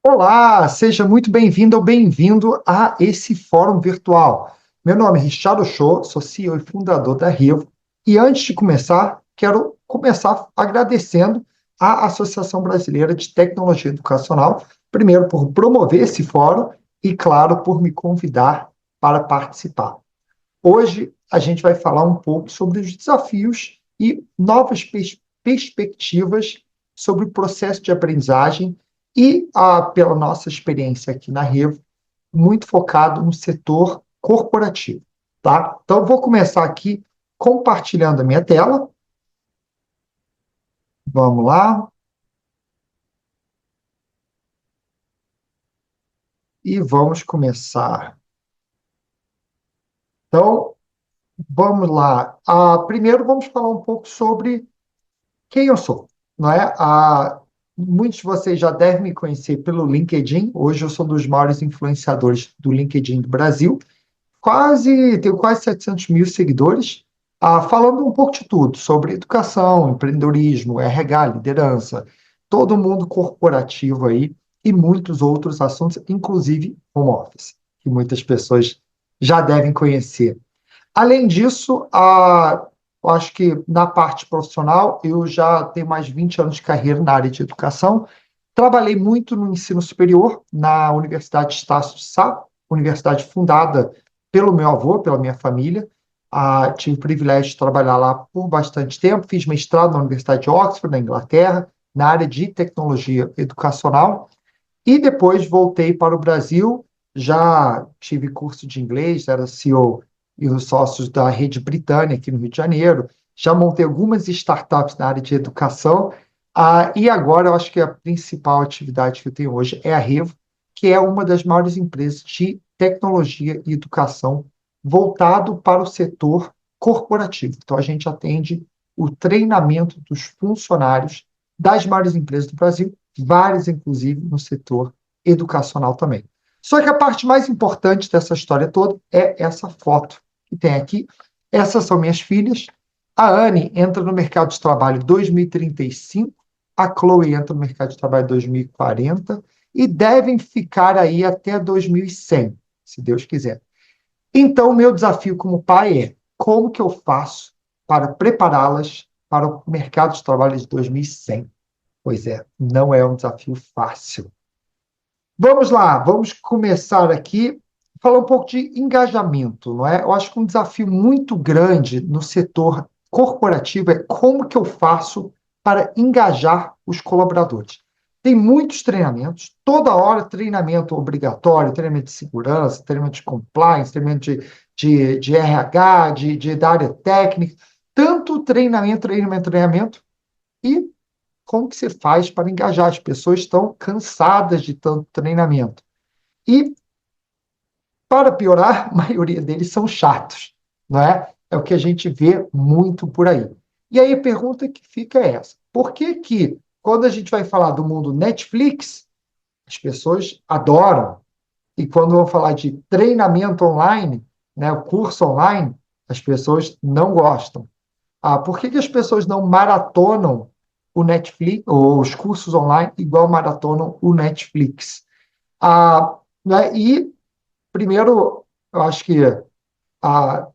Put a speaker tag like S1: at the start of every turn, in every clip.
S1: Olá, seja muito bem-vindo ou bem-vindo a esse fórum virtual. Meu nome é Richard Ochoa, sou CEO e fundador da Revo, e antes de começar, quero começar agradecendo à Associação Brasileira de Tecnologia Educacional, primeiro por promover esse fórum e, claro, por me convidar para participar. Hoje a gente vai falar um pouco sobre os desafios e novas perspectivas sobre o processo de aprendizagem e, pela nossa experiência aqui na Revo, muito focado no setor corporativo, tá? Então, eu vou começar aqui compartilhando a minha tela. Vamos lá. E vamos começar. Então, vamos lá. Primeiro, vamos falar um pouco sobre quem eu sou, não é? Muitos de vocês já devem me conhecer pelo LinkedIn. Hoje eu sou um dos maiores influenciadores do LinkedIn do Brasil. Tenho quase 700 mil seguidores, falando um pouco de tudo, sobre educação, empreendedorismo, RH, liderança, todo mundo corporativo aí e muitos outros assuntos, inclusive home office, que muitas pessoas já devem conhecer. Além disso, eu acho que na parte profissional, eu já tenho mais de 20 anos de carreira na área de educação. Trabalhei muito no ensino superior, na Universidade Estácio de Sá, universidade fundada pelo meu avô, pela minha família. Tive o privilégio de trabalhar lá por bastante tempo. Fiz mestrado na Universidade de Oxford, na Inglaterra, na área de tecnologia educacional. E depois voltei para o Brasil, já tive curso de inglês, era CEO e os sócios da Rede Britânia aqui no Rio de Janeiro, já montei algumas startups na área de educação, e agora eu acho que a principal atividade que eu tenho hoje é a Revo, que é uma das maiores empresas de tecnologia e educação voltado para o setor corporativo. Então a gente atende o treinamento dos funcionários das maiores empresas do Brasil, várias, inclusive, no setor educacional também. Só que a parte mais importante dessa história toda é essa foto que tem aqui. Essas são minhas filhas. A Anne entra no mercado de trabalho em 2035, a Chloe entra no mercado de trabalho em 2040 e devem ficar aí até 2100, se Deus quiser. Então, o meu desafio como pai é como que eu faço para prepará-las para o mercado de trabalho de 2100? Pois é, não é um desafio fácil. Vamos lá, vamos começar aqui falar um pouco de engajamento, não é? Eu acho que um desafio muito grande no setor corporativo é como que eu faço para engajar os colaboradores. Tem muitos treinamentos, toda hora treinamento obrigatório, treinamento de segurança, treinamento de compliance, treinamento de RH, da área técnica, tanto treinamento, e como que você faz para engajar? As pessoas estão cansadas de tanto treinamento. E, para piorar, a maioria deles são chatos, não é? É o que a gente vê muito por aí. E aí a pergunta que fica é essa: por que que, quando a gente vai falar do mundo Netflix, as pessoas adoram, e quando vão falar de treinamento online, né, o curso online, as pessoas não gostam? Por que que as pessoas não maratonam o Netflix, ou os cursos online, igual maratonam o Netflix? Né, e, primeiro, eu acho que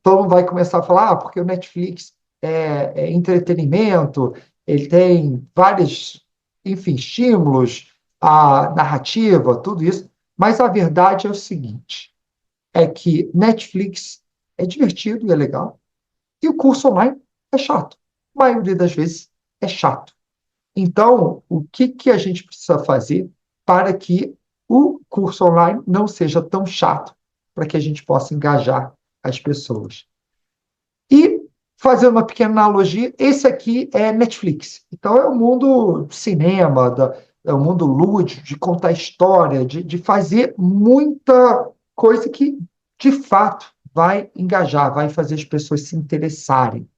S1: todo mundo vai começar a falar, porque o Netflix é entretenimento, ele tem vários, enfim, estímulos, a narrativa, tudo isso, mas a verdade é o seguinte, é que Netflix é divertido e é legal, e o curso online é chato. A maioria das vezes é chato. Então, o que que a gente precisa fazer para que o curso online não seja tão chato, para que a gente possa engajar as pessoas? E, fazendo uma pequena analogia, esse aqui é Netflix. Então, é o mundo do cinema, é o mundo lúdico, de contar história, de fazer muita coisa que, de fato, vai engajar, vai fazer as pessoas se interessarem,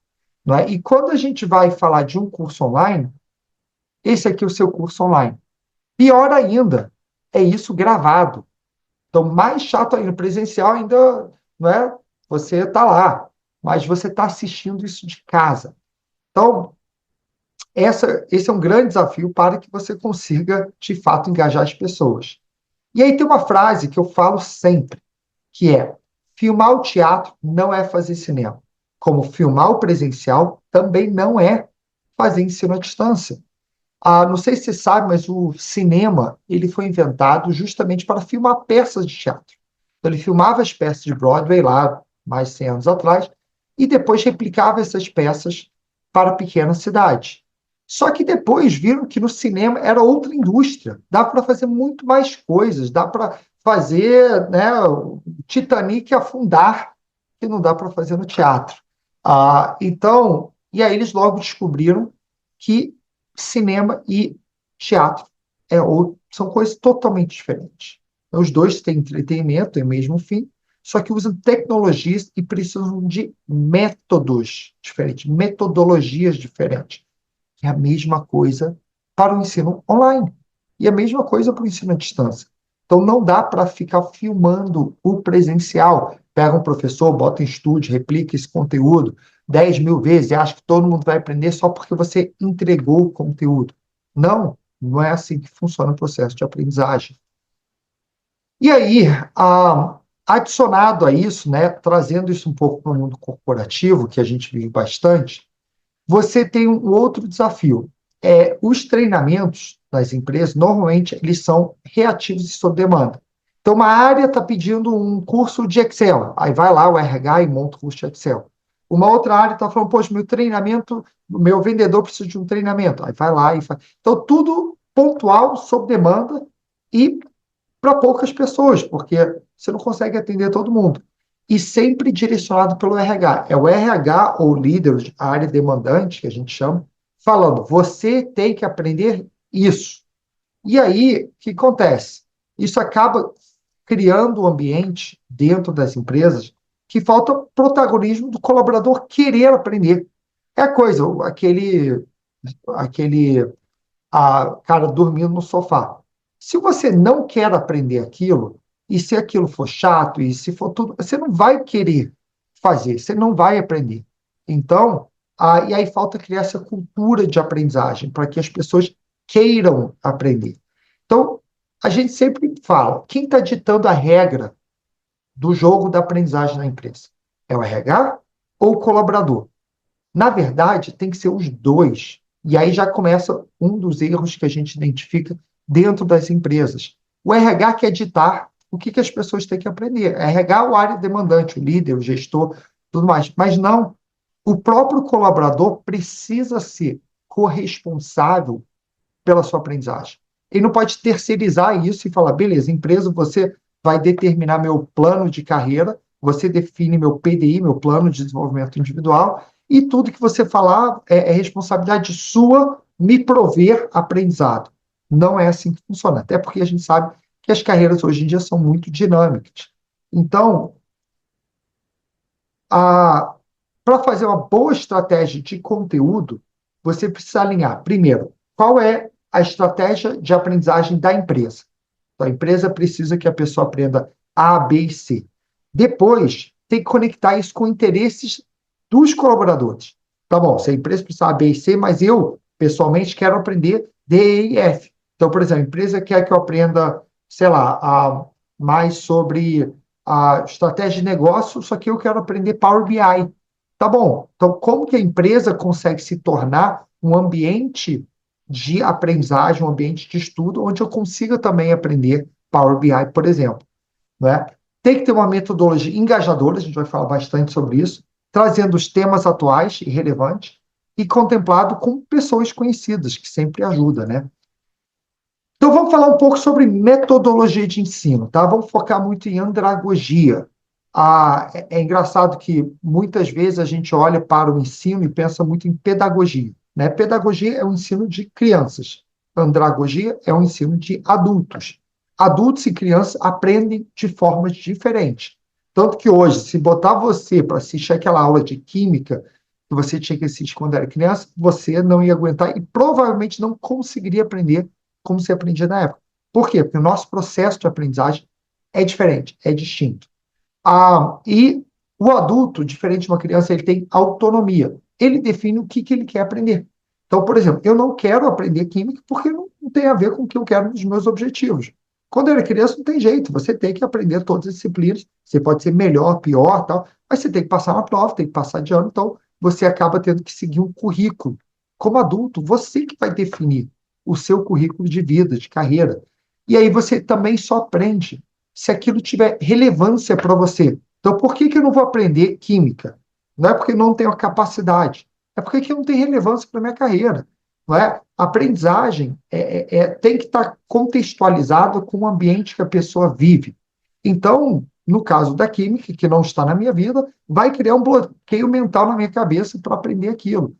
S1: não é? E quando a gente vai falar de um curso online, esse aqui é o seu curso online. Pior ainda, é isso gravado. Então, mais chato ainda, presencial ainda, não é? Você está lá, mas você está assistindo isso de casa. Então, Esse é um grande desafio para que você consiga, de fato, engajar as pessoas. E aí tem uma frase que eu falo sempre, que é: filmar o teatro não é fazer cinema, como filmar o presencial também não é fazer ensino à distância. Não sei se você sabe, mas o cinema ele foi inventado justamente para filmar peças de teatro. Então, ele filmava as peças de Broadway lá, mais de 100 anos atrás, e depois replicava essas peças para pequenas cidades. Só que depois viram que no cinema era outra indústria, dá para fazer muito mais coisas, dá para fazer, né, o Titanic afundar, que não dá para fazer no teatro. Então, e aí eles logo descobriram que cinema e teatro são coisas totalmente diferentes. Os dois têm entretenimento, têm o mesmo fim, só que usam tecnologias e precisam de métodos diferentes, metodologias diferentes. É a mesma coisa para o ensino online. E a mesma coisa para o ensino à distância. Então, não dá para ficar filmando o presencial. Pega um professor, bota em estúdio, replica esse conteúdo 10 mil vezes e acha que todo mundo vai aprender só porque você entregou o conteúdo. Não, não é assim que funciona o processo de aprendizagem. E aí, adicionado a isso, né, trazendo isso um pouco para o mundo corporativo, que a gente vive bastante, você tem um outro desafio. Os treinamentos das empresas, normalmente, eles são reativos e sob demanda. Então, uma área está pedindo um curso de Excel, aí vai lá o RH e monta o curso de Excel. Uma outra área está falando, poxa, meu treinamento, meu vendedor precisa de um treinamento, aí vai lá e faz. Então, tudo pontual, sob demanda e para poucas pessoas, porque você não consegue atender todo mundo. E sempre direcionado pelo RH. É o RH ou líder, a área demandante, que a gente chama, falando: você tem que aprender isso. E aí, o que acontece? Isso acaba criando um ambiente dentro das empresas que falta protagonismo do colaborador querer aprender. É a coisa, aquele cara dormindo no sofá. Se você não quer aprender aquilo, e se aquilo for chato, e se for tudo, você não vai querer fazer, você não vai aprender. Então, e aí falta criar essa cultura de aprendizagem, para que as pessoas queiram aprender. Então, a gente sempre fala, quem está ditando a regra do jogo da aprendizagem na empresa? É o RH ou o colaborador? Na verdade, tem que ser os dois. E aí já começa um dos erros que a gente identifica dentro das empresas. O RH quer ditar o que as pessoas têm que aprender. RH é o área demandante, o líder, o gestor, tudo mais. Mas não. O próprio colaborador precisa ser corresponsável pela sua aprendizagem. Ele não pode terceirizar isso e falar, beleza, empresa, você vai determinar meu plano de carreira, você define meu PDI, meu plano de desenvolvimento individual, e tudo que você falar é responsabilidade sua me prover aprendizado. Não é assim que funciona, até porque a gente sabe que as carreiras hoje em dia são muito dinâmicas. Então, para fazer uma boa estratégia de conteúdo, você precisa alinhar, primeiro, qual é a estratégia de aprendizagem da empresa. Então, a empresa precisa que a pessoa aprenda A, B e C. Depois, tem que conectar isso com interesses dos colaboradores. Tá bom, se a empresa precisa A, B e C, mas eu, pessoalmente, quero aprender D, E e F. Então, por exemplo, a empresa quer que eu aprenda, sei lá, mais sobre a estratégia de negócio, só que eu quero aprender Power BI. Tá bom, então como que a empresa consegue se tornar um ambiente de aprendizagem, um ambiente de estudo, onde eu consiga também aprender Power BI, por exemplo, né? Tem que ter uma metodologia engajadora, a gente vai falar bastante sobre isso, trazendo os temas atuais e relevantes e contemplado com pessoas conhecidas, que sempre ajuda, né? Então vamos falar um pouco sobre metodologia de ensino, tá? Vamos focar muito em andragogia. É engraçado que muitas vezes a gente olha para o ensino e pensa muito em pedagogia, né? Pedagogia é o ensino de crianças, andragogia é o ensino de adultos. Adultos e crianças aprendem de formas diferentes. Tanto que hoje, se botar você para assistir aquela aula de química que você tinha que assistir quando era criança, você não ia aguentar e provavelmente não conseguiria aprender como se aprendia na época. Por quê? Porque o nosso processo de aprendizagem é diferente, é distinto. E o adulto, diferente de uma criança, ele tem autonomia. Ele define o que ele quer aprender. Então, por exemplo, eu não quero aprender química porque não tem a ver com o que eu quero nos meus objetivos. Quando eu era criança, não tem jeito, você tem que aprender todas as disciplinas, você pode ser melhor, pior, tal, mas você tem que passar na prova, tem que passar de ano, então você acaba tendo que seguir um currículo. Como adulto, você que vai definir o seu currículo de vida, de carreira. E aí você também só aprende se aquilo tiver relevância para você. Então, por que eu não vou aprender química? Não é porque eu não tenho a capacidade, é porque aquilo não tem relevância para a minha carreira. Não é? A aprendizagem tem que estar contextualizada com o ambiente que a pessoa vive. Então, no caso da química, que não está na minha vida, vai criar um bloqueio mental na minha cabeça para aprender aquilo.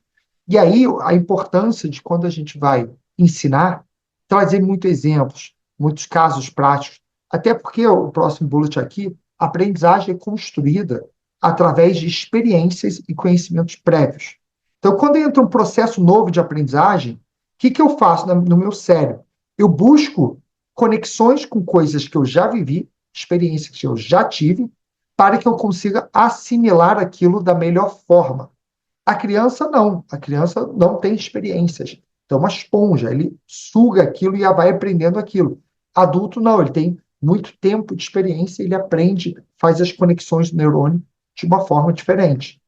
S1: E aí, a importância de quando a gente vai ensinar, trazer muitos exemplos, muitos casos práticos, até porque o próximo bullet aqui, a aprendizagem é construída através de experiências e conhecimentos prévios. Então, quando entra um processo novo de aprendizagem, o que eu faço no meu cérebro? Eu busco conexões com coisas que eu já vivi, experiências que eu já tive, para que eu consiga assimilar aquilo da melhor forma. A criança não. A criança não tem experiências. Então, é uma esponja, ele suga aquilo e vai aprendendo aquilo. Adulto não, ele tem muito tempo de experiência, ele aprende, faz as conexões do neurônio de uma forma diferente.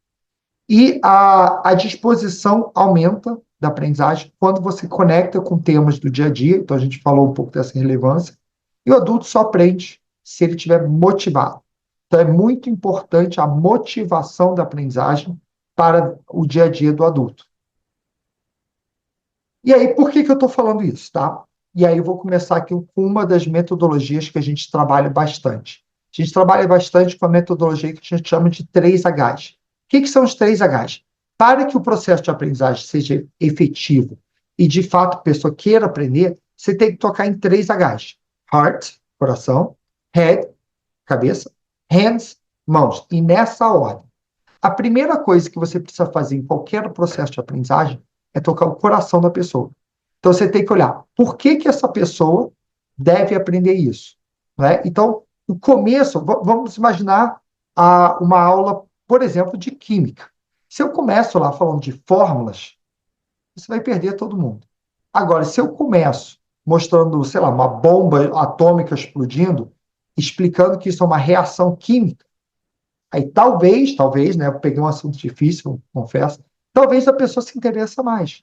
S1: E a disposição aumenta da aprendizagem quando você conecta com temas do dia a dia. Então, a gente falou um pouco dessa relevância. E o adulto só aprende se ele estiver motivado. Então, é muito importante a motivação da aprendizagem para o dia a dia do adulto. E aí, por que eu estou falando isso, tá? E aí eu vou começar aqui com uma das metodologias que a gente trabalha bastante. A gente trabalha bastante com a metodologia que a gente chama de 3Hs. O que são os 3Hs? Para que o processo de aprendizagem seja efetivo e, de fato, a pessoa queira aprender, você tem que tocar em 3Hs. Heart, coração, head, cabeça, hands, mãos. E nessa ordem. A primeira coisa que você precisa fazer em qualquer processo de aprendizagem é tocar o coração da pessoa. Então, você tem que olhar por que essa pessoa deve aprender isso. Né? Então, o começo, vamos imaginar uma aula, por exemplo, de química. Se eu começo lá falando de fórmulas, você vai perder todo mundo. Agora, se eu começo mostrando, sei lá, uma bomba atômica explodindo, explicando que isso é uma reação química, aí talvez, né? Eu peguei um assunto difícil, confesso. Talvez a pessoa se interessa mais.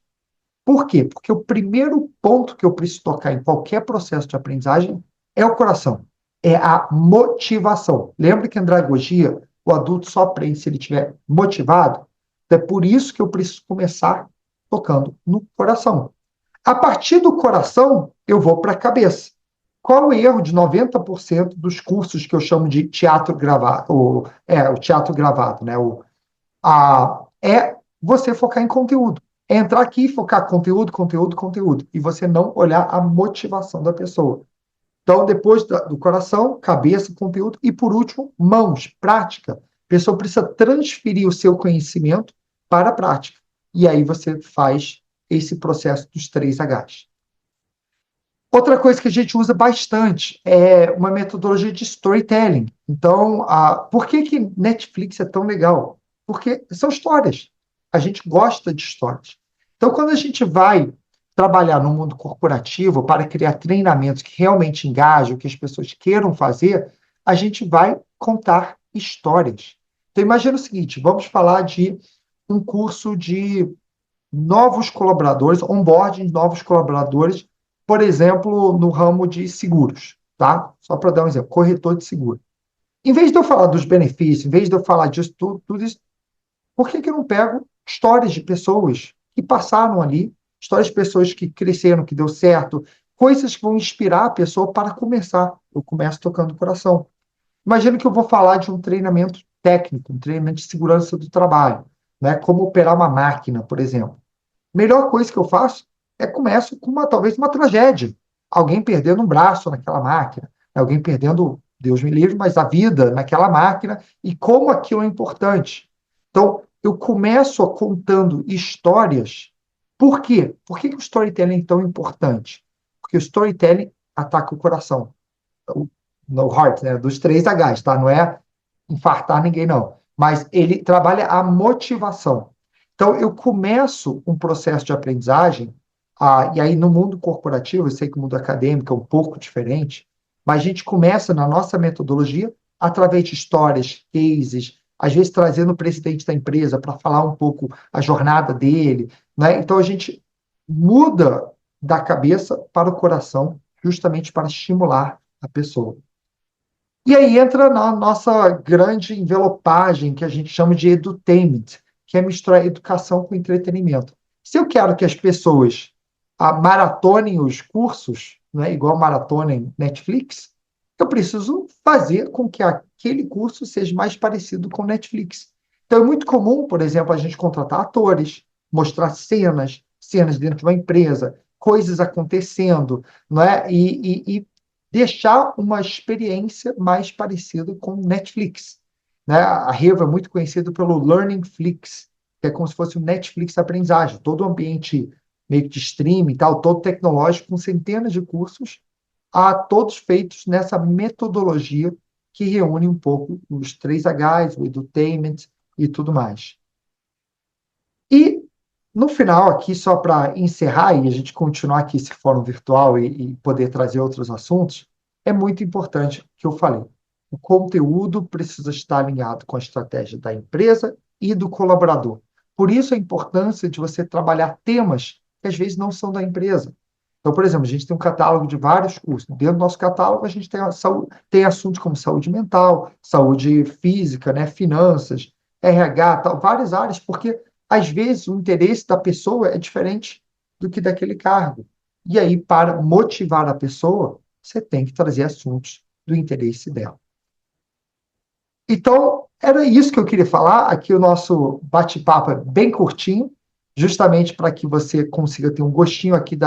S1: Por quê? Porque o primeiro ponto que eu preciso tocar em qualquer processo de aprendizagem é o coração. É a motivação. Lembra que em andragogia o adulto só aprende se ele estiver motivado? Então, é por isso que eu preciso começar tocando no coração. A partir do coração, eu vou para a cabeça. Qual o erro de 90% dos cursos que eu chamo de teatro gravado, o teatro gravado, né? É você focar em conteúdo. É entrar aqui e focar conteúdo, conteúdo, conteúdo. E você não olhar a motivação da pessoa. Então, depois do coração, cabeça, conteúdo. E, por último, mãos, prática. A pessoa precisa transferir o seu conhecimento para a prática. E aí você faz esse processo dos 3Hs. Outra coisa que a gente usa bastante é uma metodologia de storytelling. Então, por que Netflix é tão legal? Porque são histórias. A gente gosta de histórias. Então, quando a gente vai trabalhar no mundo corporativo para criar treinamentos que realmente engajam, que as pessoas queiram fazer, a gente vai contar histórias. Então, imagina o seguinte: vamos falar de um curso de novos colaboradores, onboarding de novos colaboradores, por exemplo, no ramo de seguros, tá? Só para dar um exemplo, corretor de seguro. Em vez de eu falar dos benefícios, em vez de eu falar disso tudo isso, por que eu não pego histórias de pessoas que passaram ali, histórias de pessoas que cresceram, que deu certo, coisas que vão inspirar a pessoa para começar. Eu começo tocando o coração. Imagina que eu vou falar de um treinamento técnico, um treinamento de segurança do trabalho, né? Como operar uma máquina, por exemplo. Melhor coisa que eu faço é começo com talvez uma tragédia. Alguém perdendo um braço naquela máquina, alguém perdendo, Deus me livre, mas a vida naquela máquina e como aquilo é importante. Então, eu começo contando histórias. Por quê? Por que o storytelling é tão importante? Porque o storytelling ataca o coração. No heart, né? Dos 3Hs, tá? Não é infartar ninguém, não. Mas ele trabalha a motivação. Então, eu começo um processo de aprendizagem, e aí no mundo corporativo, eu sei que o mundo acadêmico é um pouco diferente, mas a gente começa na nossa metodologia através de histórias, cases, às vezes trazendo o presidente da empresa para falar um pouco a jornada dele, né? Então, a gente muda da cabeça para o coração, justamente para estimular a pessoa. E aí entra na nossa grande envelopagem, que a gente chama de edutainment, que é misturar educação com entretenimento. Se eu quero que as pessoas maratonem os cursos, né, igual maratonem Netflix, eu preciso fazer com que aquele curso seja mais parecido com Netflix. Então é muito comum, por exemplo, a gente contratar atores, mostrar cenas dentro de uma empresa, coisas acontecendo, não é? E deixar uma experiência mais parecida com Netflix. Né? A Revo é muito conhecido pelo Learning Flix, que é como se fosse um Netflix da aprendizagem, todo o ambiente meio que de streaming e tal, todo tecnológico, com centenas de cursos, todos feitos nessa metodologia que reúne um pouco os 3Hs, o edutainment e tudo mais. E no final, aqui, só para encerrar e a gente continuar aqui esse fórum virtual e poder trazer outros assuntos, é muito importante o que eu falei. O conteúdo precisa estar alinhado com a estratégia da empresa e do colaborador. Por isso a importância de você trabalhar temas que às vezes não são da empresa. Então, por exemplo, a gente tem um catálogo de vários cursos. Dentro do nosso catálogo, a gente tem assuntos como saúde mental, saúde física, né, finanças, RH, tal, várias áreas, porque às vezes o interesse da pessoa é diferente do que daquele cargo. E aí, para motivar a pessoa, você tem que trazer assuntos do interesse dela. Então, era isso que eu queria falar. Aqui o nosso bate-papo é bem curtinho, justamente para que você consiga ter um gostinho aqui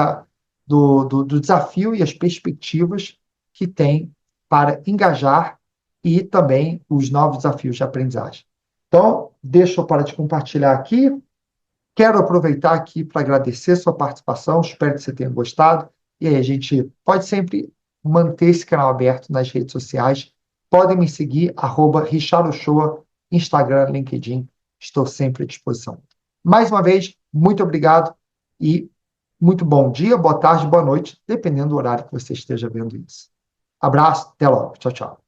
S1: do desafio e as perspectivas que tem para engajar e também os novos desafios de aprendizagem. Então, deixa eu parar de compartilhar aqui. Quero aproveitar aqui para agradecer sua participação, espero que você tenha gostado. E aí, a gente pode sempre manter esse canal aberto nas redes sociais. Podem me seguir, @Richard Ochoa, Instagram, LinkedIn. Estou sempre à disposição. Mais uma vez, muito obrigado e muito bom dia, boa tarde, boa noite, dependendo do horário que você esteja vendo isso. Abraço, até logo. Tchau, tchau.